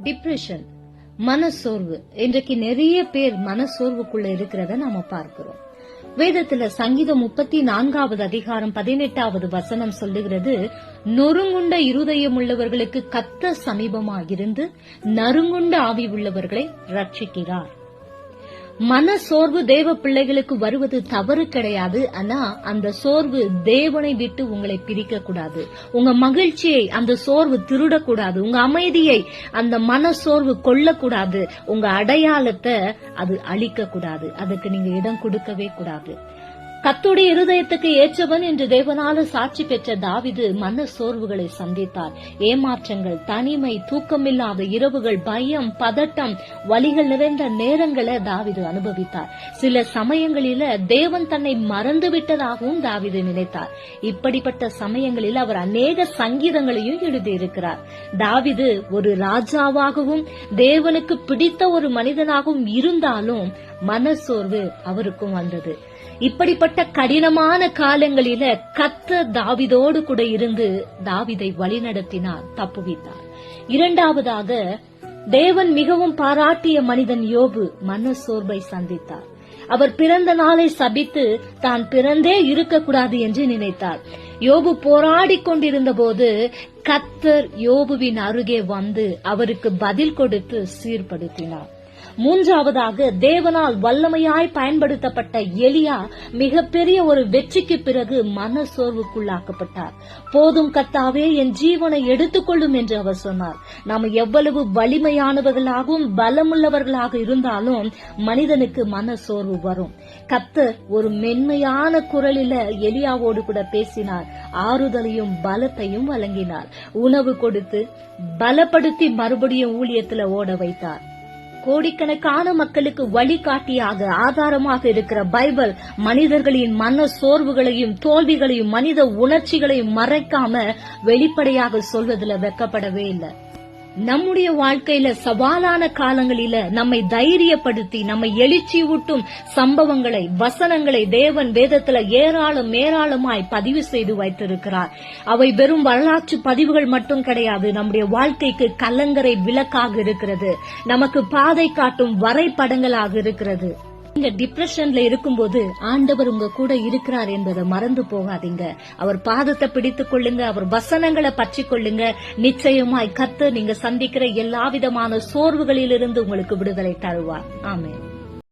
Depression, மனசோர்வு. இன்றைக்கு நிறைய பேர் மனசோர்வுக்குள்ள இருக்கிறத நாம பார்க்கிறோம். வேதத்துல சங்கீதம் 34வது அதிகாரம் 18வது வசனம் சொல்லுகிறது, நொறுங்குண்ட இருதயம் உள்ளவர்களுக்கு கர்த்தர் சமீபமாயிருந்து நறுங்குண்ட ஆவி உள்ளவர்களை ரட்சிக்கிறார். மனசோர்வு தேவ பிள்ளைகளுக்கு வருவது தவறு கிடையாது. ஆனா அந்த சோர்வு தேவனை விட்டு உங்களை பிரிக்க கூடாது. உங்க மகிழ்ச்சியை அந்த சோர்வு திருடக்கூடாது. உங்க அமைதியை அந்த மனசோர்வு கொள்ளக்கூடாது. உங்க அடையாளத்தை அது அழிக்க கூடாது. அதுக்கு நீங்க இடம் கொடுக்கவே கூடாது. கர்த்தருடைய இருதயத்துக்கு ஏற்றவன் என்று தேவனால சாட்சி பெற்ற தாவீது மன சோர்வுகளை சந்தித்தார். ஏமாற்றங்கள், தனிமை, தூக்கமில்லாத இரவுகள், பயம், பதட்டம், வலிகள் நிறைந்த நேரங்களை தாவீது அனுபவித்தார். சில சமயங்களில தேவன் தன்னை மறந்து விட்டதாகவும் தாவீது நினைத்தார். இப்படிப்பட்ட சமயங்களில் அவர் அநேக சங்கீதங்களையும் எழுதியிருக்கிறார். தாவீது ஒரு ராஜாவாகவும் தேவனுக்கு பிடித்த ஒரு மனிதனாகவும் இருந்தாலும் மனசோர்வு அவருக்கும் வந்தது. இப்படிப்பட்ட கடினமான காலங்களில கர்த்தர் தாவீதோடு கூட இருந்து தாவீதை வழிநடத்தினார், தப்புவித்தார். இரண்டாவதாக, தேவன் மிகவும் பாராட்டிய மனிதன் யோபு மனசோர்வை சந்தித்தார். அவர் பிறந்த நாளை சபித்து தான் பிறந்தே இருக்கக்கூடாது என்று நினைத்தார். யோபு போராடி கொண்டிருந்த போது கர்த்தர் யோபுவின் அருகே வந்து அவருக்கு பதில் கொடுத்து சீர்படுத்தினார். மூன்றாவதாக, தேவனால் வல்லமையாய் பயன்படுத்தப்பட்ட எலியா மிகப்பெரிய ஒரு வெற்றிக்கு பிறகு மன சோர்வுக்குள்ளாக்கப்பட்டார். போதும் கர்த்தாவே, என் ஜீவனை எடுத்துக்கொள்ளும் என்று அவர் சொன்னார். நாம் எவ்வளவு வலிமையானவர்களாகவும் பலமுள்ளவர்களாக இருந்தாலும் மனிதனுக்கு மன சோர்வு வரும். கர்த்தர் ஒரு மென்மையான குரலில எலியாவோடு கூட பேசினார். ஆறுதலையும் பலத்தையும் வழங்கினார். உணவு கொடுத்து பலப்படுத்தி மறுபடியும் ஊழியத்துல ஓட வைத்தார். கோடிக்கணக்கான மக்களுக்கு வழிகாட்டியாக ஆதாரமாக இருக்கிற பைபிள் மனிதர்களின் மன சோர்வுகளையும் தோல்விகளையும் மனித உணர்ச்சிகளையும் மறைக்காம வெளிப்படையாக சொல்வதில் வெட்கப்படவே இல்லை. நம்முடைய வாழ்க்கையில சவாலான காலங்களில நம்மை தைரியப்படுத்தி நம்மை எழுச்சியூட்டும் சம்பவங்களை, வசனங்களை தேவன் வேதத்துல ஏராளமாய் பதிவு செய்து வைத்திருக்கிறார். அவை வெறும் வரலாற்று பதிவுகள் மட்டும் கிடையாது. நம்முடைய வாழ்க்கைக்கு கலங்கரை விளக்காக இருக்கிறது. நமக்கு பாதை காட்டும் வரைபடங்களாக இருக்கிறது. நீங்க டிப்ரெஷன்ல இருக்கும்போது ஆண்டவர் உங்க கூட இருக்கிறார் என்பதை மறந்து போகாதீங்க. அவர் பாதத்தை பிடித்துக் கொள்ளுங்க. அவர் வசனங்களை பற்றி கொள்ளுங்க. நிச்சயமாய் கர்த்தர் நீங்க சந்திக்கிற எல்லா விதமான சோர்வுகளிலிருந்து உங்களுக்கு விடுதலை தருவார். ஆமென்.